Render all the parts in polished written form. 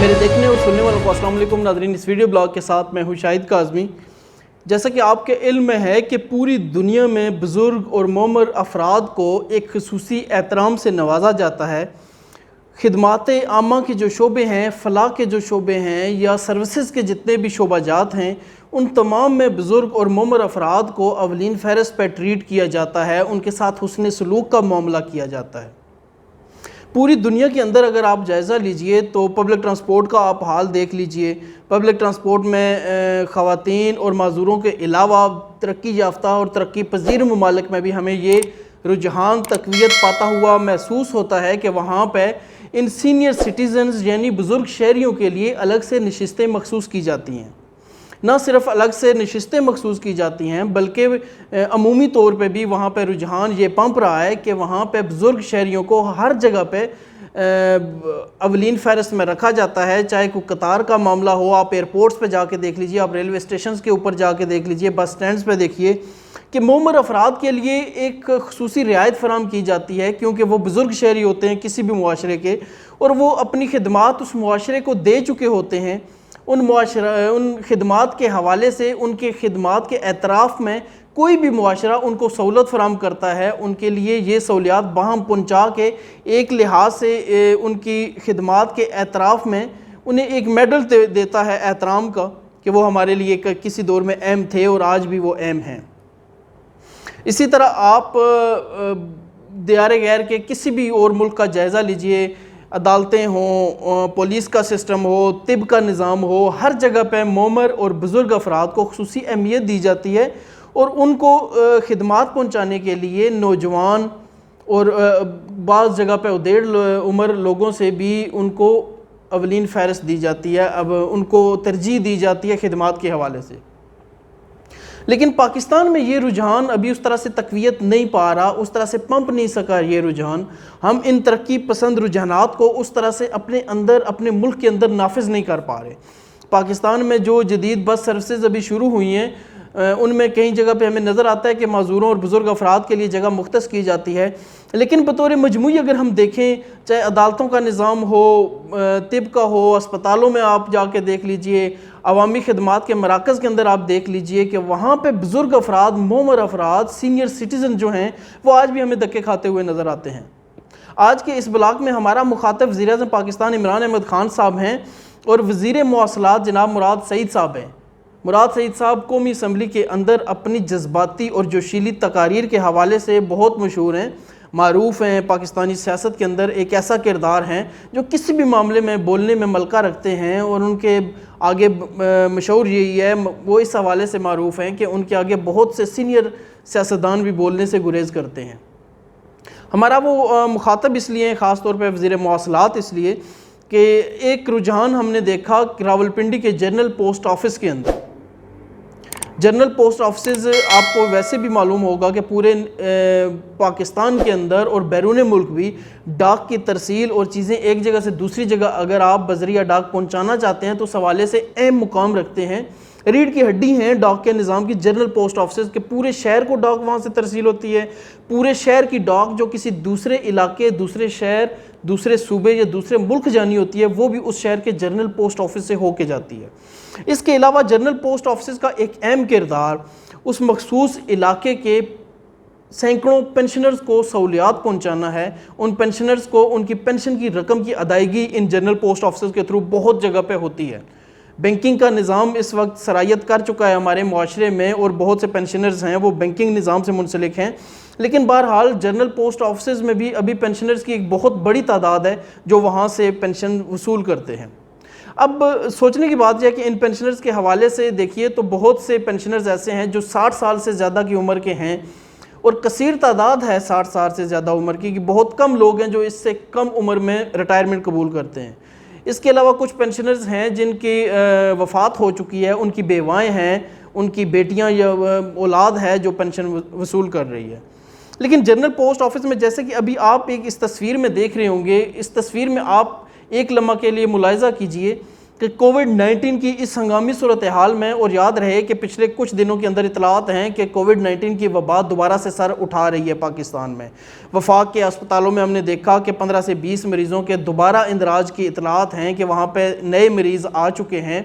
میرے دیکھنے اور سننے والوں کو السلام علیکم ناظرین، اس ویڈیو بلاگ کے ساتھ میں ہوں شاہد کاظمی۔ جیسا کہ آپ کے علم میں ہے کہ پوری دنیا میں بزرگ اور معمر افراد کو ایک خصوصی احترام سے نوازا جاتا ہے۔ خدمات عامہ کے جو شعبے ہیں، فلاح کے جو شعبے ہیں یا سروسز کے جتنے بھی شعبہ جات ہیں، ان تمام میں بزرگ اور معمر افراد کو اولین فہرست پہ ٹریٹ کیا جاتا ہے، ان کے ساتھ حسن سلوک کا معاملہ کیا جاتا ہے۔ پوری دنیا کے اندر اگر آپ جائزہ لیجئے تو پبلک ٹرانسپورٹ کا آپ حال دیکھ لیجئے۔ پبلک ٹرانسپورٹ میں خواتین اور معذوروں کے علاوہ ترقی یافتہ اور ترقی پذیر ممالک میں بھی ہمیں یہ رجحان تقویت پاتا ہوا محسوس ہوتا ہے کہ وہاں پہ ان سینئر سٹیزنز یعنی بزرگ شہریوں کے لیے الگ سے نشستیں مخصوص کی جاتی ہیں۔ نہ صرف الگ سے نشستیں مخصوص کی جاتی ہیں بلکہ عمومی طور پہ بھی وہاں پہ رجحان یہ پنپ رہا ہے کہ وہاں پہ بزرگ شہریوں کو ہر جگہ پہ اولین فہرست میں رکھا جاتا ہے، چاہے کوئی قطار کا معاملہ ہو، آپ ایئرپورٹس پہ جا کے دیکھ لیجئے، آپ ریلوے اسٹیشنز کے اوپر جا کے دیکھ لیجئے، بس سٹینڈز پہ دیکھیے کہ معمر افراد کے لیے ایک خصوصی رعایت فراہم کی جاتی ہے، کیونکہ وہ بزرگ شہری ہوتے ہیں کسی بھی معاشرے کے اور وہ اپنی خدمات اس معاشرے کو دے چکے ہوتے ہیں۔ ان خدمات کے حوالے سے ان کے خدمات کے اعتراف میں کوئی بھی معاشرہ ان کو سہولت فراہم کرتا ہے، ان کے لیے یہ سہولیات باہم پہنچا کے ایک لحاظ سے ان کی خدمات کے اعتراف میں انہیں ایک میڈل دیتا ہے احترام کا کہ وہ ہمارے لیے کسی دور میں اہم تھے اور آج بھی وہ اہم ہیں۔ اسی طرح آپ دیار غیر کے کسی بھی اور ملک کا جائزہ لیجئے، عدالتیں ہوں، پولیس کا سسٹم ہو، طب کا نظام ہو، ہر جگہ پہ معمر اور بزرگ افراد کو خصوصی اہمیت دی جاتی ہے اور ان کو خدمات پہنچانے کے لیے نوجوان اور بعض جگہ پہ ادھیڑ عمر لوگوں سے بھی ان کو اولین فہرست دی جاتی ہے، اب ان کو ترجیح دی جاتی ہے خدمات کے حوالے سے۔ لیکن پاکستان میں یہ رجحان ابھی اس طرح سے تقویت نہیں پا رہا، اس طرح سے پمپ نہیں سکا یہ رجحان۔ ہم ان ترقی پسند رجحانات کو اس طرح سے اپنے اندر اپنے ملک کے اندر نافذ نہیں کر پا رہے۔ پاکستان میں جو جدید بس سروسز ابھی شروع ہوئی ہیں ان میں کئی جگہ پہ ہمیں نظر آتا ہے کہ معذوروں اور بزرگ افراد کے لیے جگہ مختص کی جاتی ہے، لیکن بطور مجموعی اگر ہم دیکھیں، چاہے عدالتوں کا نظام ہو، طب کا ہو، اسپتالوں میں آپ جا کے دیکھ لیجئے، عوامی خدمات کے مراکز کے اندر آپ دیکھ لیجئے کہ وہاں پہ بزرگ افراد، معمر افراد، سینئر سٹیزن جو ہیں وہ آج بھی ہمیں دھکے کھاتے ہوئے نظر آتے ہیں۔ آج کے اس بلاگ میں ہمارا مخاطب وزیر اعظم پاکستان عمران احمد خان صاحب ہیں اور وزیر مواصلات جناب مراد سعید صاحب ہیں۔ مراد سعید صاحب قومی اسمبلی کے اندر اپنی جذباتی اور جوشیلی تقاریر کے حوالے سے بہت مشہور ہیں، معروف ہیں، پاکستانی سیاست کے اندر ایک ایسا کردار ہیں جو کسی بھی معاملے میں بولنے میں ملکہ رکھتے ہیں اور ان کے آگے مشہور یہی ہے، وہ اس حوالے سے معروف ہیں کہ ان کے آگے بہت سے سینئر سیاستدان بھی بولنے سے گریز کرتے ہیں۔ ہمارا وہ مخاطب اس لیے خاص طور پہ وزیر مواصلات اس لیے کہ ایک رجحان ہم نے دیکھا راولپنڈی کے جنرل پوسٹ آفس کے اندر۔ جنرل پوسٹ آفسز آپ کو ویسے بھی معلوم ہوگا کہ پورے پاکستان کے اندر اور بیرون ملک بھی ڈاک کی ترسیل اور چیزیں ایک جگہ سے دوسری جگہ اگر آپ بذریعہ ڈاک پہنچانا چاہتے ہیں تو اس حوالے سے اہم مقام رکھتے ہیں، ریڑھ کی ہڈی ہیں ڈاک کے نظام کی جنرل پوسٹ آفسز کے۔ پورے شہر کو ڈاک وہاں سے ترسیل ہوتی ہے، پورے شہر کی ڈاک جو کسی دوسرے علاقے، دوسرے شہر، دوسرے صوبے یا دوسرے ملک جانی ہوتی ہے وہ بھی اس شہر کے جنرل پوسٹ آفس سے ہو کے جاتی ہے۔ اس کے علاوہ جنرل پوسٹ آفسز کا ایک اہم کردار اس مخصوص علاقے کے سینکڑوں پینشنرز کو سہولیات پہنچانا ہے۔ ان پینشنرز کو ان کی پینشن کی رقم کی ادائیگی ان جنرل پوسٹ آفسز کے تھرو بہت جگہ پہ ہوتی ہے۔ بینکنگ کا نظام اس وقت سرایت کر چکا ہے ہمارے معاشرے میں اور بہت سے پینشنرز ہیں وہ بینکنگ نظام سے منسلک ہیں، لیکن بہرحال جنرل پوسٹ آفسز میں بھی ابھی پینشنرز کی ایک بہت بڑی تعداد ہے جو وہاں سے پینشن وصول کرتے ہیں۔ اب سوچنے کی بات یہ ہے کہ ان پینشنرز کے حوالے سے دیکھیے تو بہت سے پینشنرز ایسے ہیں جو 60 سال سے زیادہ کی عمر کے ہیں اور کثیر تعداد ہے 60 سال سے زیادہ عمر کی، کہ بہت کم لوگ ہیں جو اس سے کم عمر میں ریٹائرمنٹ قبول کرتے ہیں۔ اس کے علاوہ کچھ پینشنرز ہیں جن کی وفات ہو چکی ہے، ان کی بیوائیں ہیں، ان کی بیٹیاں یا اولاد ہے جو پینشن وصول کر رہی ہے۔ لیکن جنرل پوسٹ آفس میں جیسے کہ ابھی آپ ایک اس تصویر میں دیکھ رہے ہوں گے، اس تصویر میں آپ ایک لمحہ کے لیے ملاحظہ کیجئے کہ کووڈ-19 کی اس ہنگامی صورتحال میں، اور یاد رہے کہ پچھلے کچھ دنوں کے اندر اطلاعات ہیں کہ کووڈ-19 کی وبا دوبارہ سے سر اٹھا رہی ہے پاکستان میں۔ وفاق کے اسپتالوں میں ہم نے دیکھا کہ 15 سے 20 مریضوں کے دوبارہ اندراج کی اطلاعات ہیں کہ وہاں پہ نئے مریض آ چکے ہیں۔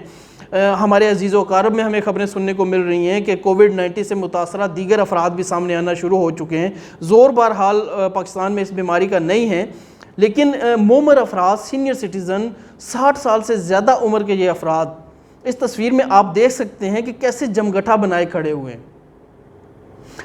ہمارے عزیز و اقارب میں ہمیں خبریں سننے کو مل رہی ہیں کہ کووڈ-19 سے متاثرہ دیگر افراد بھی سامنے آنا شروع ہو چکے ہیں۔ زور بہرحال پاکستان میں اس بیماری کا نہیں ہے، لیکن مومر افراد، سینئر سٹیزن، 60 سال سے زیادہ عمر کے یہ افراد، اس تصویر میں آپ دیکھ سکتے ہیں کہ کیسے جمگٹھا بنائے کھڑے ہوئے ہیں۔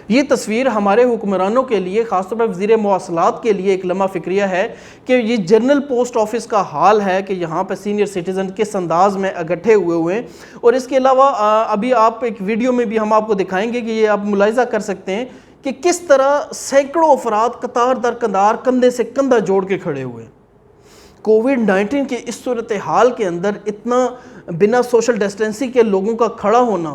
یہ تصویر ہمارے حکمرانوں کے لیے، خاص طور پر وزیر مواصلات کے لیے ایک لمحہ فکریہ ہے کہ یہ جنرل پوسٹ آفس کا حال ہے کہ یہاں پہ سینئر سٹیزن کس انداز میں اکٹھے ہوئے ہیں۔ اور اس کے علاوہ ابھی آپ ایک ویڈیو میں بھی ہم آپ کو دکھائیں گے کہ یہ آپ ملاحظہ کر سکتے ہیں کہ کس طرح سینکڑوں افراد قطار در قطار کندھے سے کندھا جوڑ کے کھڑے ہوئے ہیں۔ کووڈ-19 کے اس صورتحال کے اندر اتنا بنا سوشل ڈسٹینسنگ کے لوگوں کا کھڑا ہونا،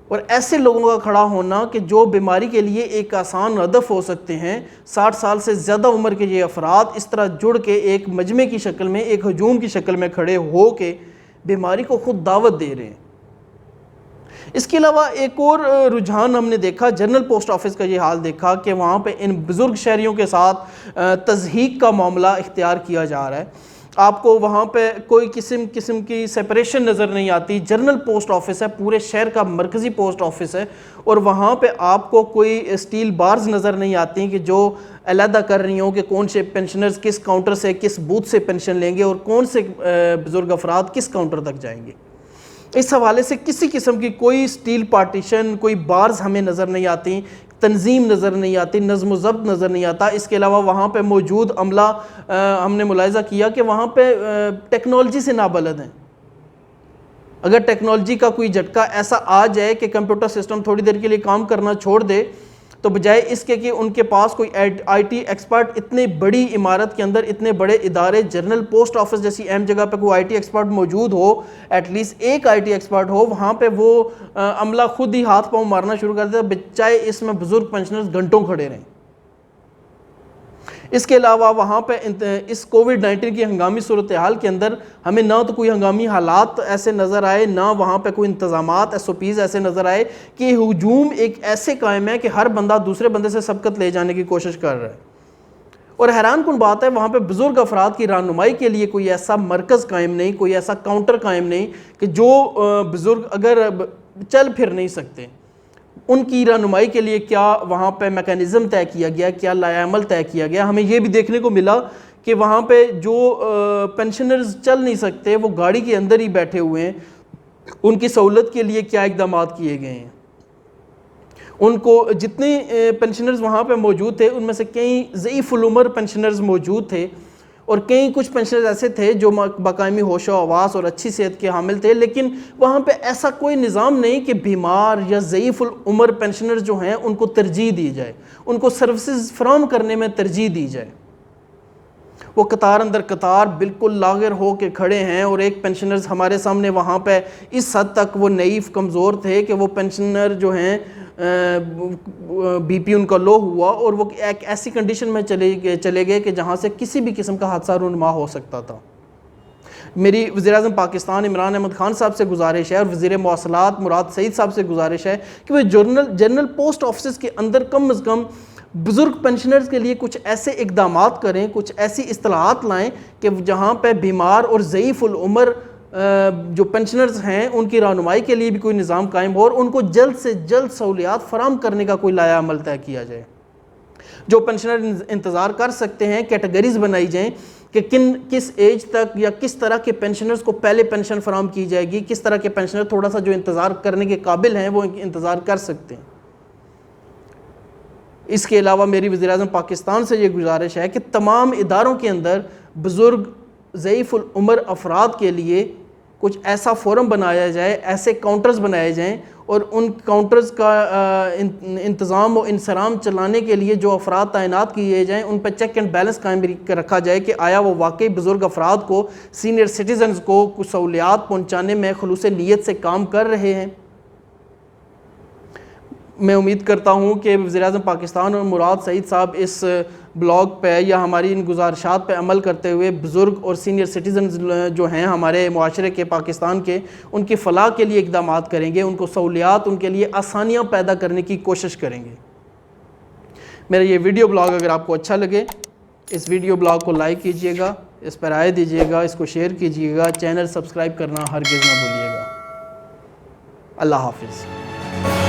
اور ایسے لوگوں کا کھڑا ہونا کہ جو بیماری کے لیے ایک آسان ہدف ہو سکتے ہیں، 60 سال سے زیادہ عمر کے یہ افراد اس طرح جڑ کے ایک مجمع کی شکل میں، ایک ہجوم کی شکل میں کھڑے ہو کے بیماری کو خود دعوت دے رہے ہیں۔ اس کے علاوہ ایک اور رجحان ہم نے دیکھا، جنرل پوسٹ آفس کا یہ حال دیکھا کہ وہاں پہ ان بزرگ شہریوں کے ساتھ تضحیک کا معاملہ اختیار کیا جا رہا ہے۔ آپ کو وہاں پہ کوئی قسم کی سیپریشن نظر نہیں آتی۔ جنرل پوسٹ آفس ہے، پورے شہر کا مرکزی پوسٹ آفس ہے، اور وہاں پہ آپ کو کوئی اسٹیل بارز نظر نہیں آتی کہ جو علیحدہ کر رہی ہوں کہ کون سے پینشنرز کس کاؤنٹر سے، کس بوتھ سے پینشن لیں گے اور کون سے بزرگ افراد کس کاؤنٹر تک جائیں گے۔ اس حوالے سے کسی قسم کی کوئی سٹیل پارٹیشن، کوئی بارز ہمیں نظر نہیں آتی، تنظیم نظر نہیں آتی، نظم و ضبط نظر نہیں آتا۔ اس کے علاوہ وہاں پہ موجود عملہ، ہم نے ملاحظہ کیا کہ وہاں پہ ٹیکنالوجی سے نابلد ہیں۔ اگر ٹیکنالوجی کا کوئی جھٹکا ایسا آ جائے کہ کمپیوٹر سسٹم تھوڑی دیر کے لیے کام کرنا چھوڑ دے، تو بجائے اس کے کہ ان کے پاس کوئی آئی ٹی ایکسپرٹ، اتنے بڑی عمارت کے اندر اتنے بڑے ادارے، جنرل پوسٹ آفس جیسی اہم جگہ پہ کوئی آئی ٹی ایکسپرٹ موجود ہو، ایٹ لیسٹ ایک آئی ٹی ایکسپرٹ ہو، وہاں پہ وہ عملہ خود ہی ہاتھ پاؤں مارنا شروع کر دیتا، بچائے اس میں بزرگ پینشنرز گھنٹوں کھڑے رہیں۔ اس کے علاوہ وہاں پہ اس کووڈ-19 کی ہنگامی صورتحال کے اندر ہمیں نہ تو کوئی ہنگامی حالات ایسے نظر آئے، نہ وہاں پہ کوئی انتظامات، ایس او پیز ایسے نظر آئے کہ یہ ہجوم ایک ایسے قائم ہے کہ ہر بندہ دوسرے بندے سے سبقت لے جانے کی کوشش کر رہا ہے۔ اور حیران کن بات ہے، وہاں پہ بزرگ افراد کی رہنمائی کے لیے کوئی ایسا مرکز قائم نہیں، کوئی ایسا کاؤنٹر قائم نہیں کہ جو بزرگ اگر چل پھر نہیں سکتے، ان کی رہنمائی کے لیے کیا وہاں پہ میکانزم طے کیا گیا، کیا لائحہ عمل طے کیا گیا۔ ہمیں یہ بھی دیکھنے کو ملا کہ وہاں پہ جو پینشنرز چل نہیں سکتے، وہ گاڑی کے اندر ہی بیٹھے ہوئے ہیں، ان کی سہولت کے لیے کیا اقدامات کیے گئے ہیں۔ ان کو جتنے پینشنرز وہاں پہ موجود تھے، ان میں سے کئی ضعیف العمر پینشنرز موجود تھے، اور کچھ پینشنرز ایسے تھے جو باقامی ہوش و حواس اور اچھی صحت کے حامل تھے، لیکن وہاں پہ ایسا کوئی نظام نہیں کہ بیمار یا ضعیف العمر پینشنرز جو ہیں ان کو ترجیح دی جائے، ان کو سروسز فراہم کرنے میں ترجیح دی جائے۔ وہ قطار اندر قطار بالکل لاغر ہو کے کھڑے ہیں، اور ایک پینشنرز ہمارے سامنے وہاں پہ اس حد تک وہ نحیف کمزور تھے کہ وہ پینشنر جو ہیں بی پی ان کا لو ہوا، اور وہ ایک ایسی کنڈیشن میں چلے گئے کہ جہاں سے کسی بھی قسم کا حادثہ رونما ہو سکتا تھا۔ میری وزیراعظم پاکستان عمران احمد خان صاحب سے گزارش ہے، اور وزیر مواصلات مراد سعید صاحب سے گزارش ہے کہ وہ جنرل پوسٹ آفسز کے اندر کم از کم بزرگ پینشنرز کے لیے کچھ ایسے اقدامات کریں، کچھ ایسی اصطلاحات لائیں کہ جہاں پہ بیمار اور ضعیف العمر جو پینشنرز ہیں ان کی رہنمائی کے لیے بھی کوئی نظام قائم ہو، اور ان کو جلد سے جلد سہولیات فراہم کرنے کا کوئی لائحہ عمل طے کیا جائے۔ جو پینشنر انتظار کر سکتے ہیں، کیٹیگریز بنائی جائیں کہ کس ایج تک یا کس طرح کے پینشنرز کو پہلے پینشن فراہم کی جائے گی، کس طرح کے پینشنر تھوڑا سا جو انتظار کرنے کے قابل ہیں وہ انتظار کر سکتے ہیں۔ اس کے علاوہ میری وزیراعظم پاکستان سے یہ گزارش ہے کہ تمام اداروں کے اندر بزرگ ضعیف العمر افراد کے لیے کچھ ایسا فورم بنایا جائے، ایسے کاؤنٹرز بنائے جائیں، اور ان کاؤنٹرز کا انتظام و انصرام چلانے کے لیے جو افراد تعینات کیے جائیں، ان پہ چیک اینڈ بیلنس قائم رکھا جائے کہ آیا وہ واقعی بزرگ افراد کو، سینئر سٹیزنز کو کچھ سہولیات پہنچانے میں خلوص نیت سے کام کر رہے ہیں۔ میں امید کرتا ہوں کہ وزیراعظم پاکستان اور مراد سعید صاحب اس بلاگ پہ یا ہماری ان گزارشات پہ عمل کرتے ہوئے بزرگ اور سینئر سٹیزنز جو ہیں ہمارے معاشرے کے پاکستان کے، ان کی فلاح کے لیے اقدامات کریں گے، ان کو سہولیات، ان کے لیے آسانیاں پیدا کرنے کی کوشش کریں گے۔ میرا یہ ویڈیو بلاگ اگر آپ کو اچھا لگے، اس ویڈیو بلاگ کو لائک کیجئے گا، اس پر رائے دیجئے گا، اس کو شیئر کیجئے گا، چینل سبسکرائب کرنا ہرگز نہ بھولیے گا۔ اللہ حافظ۔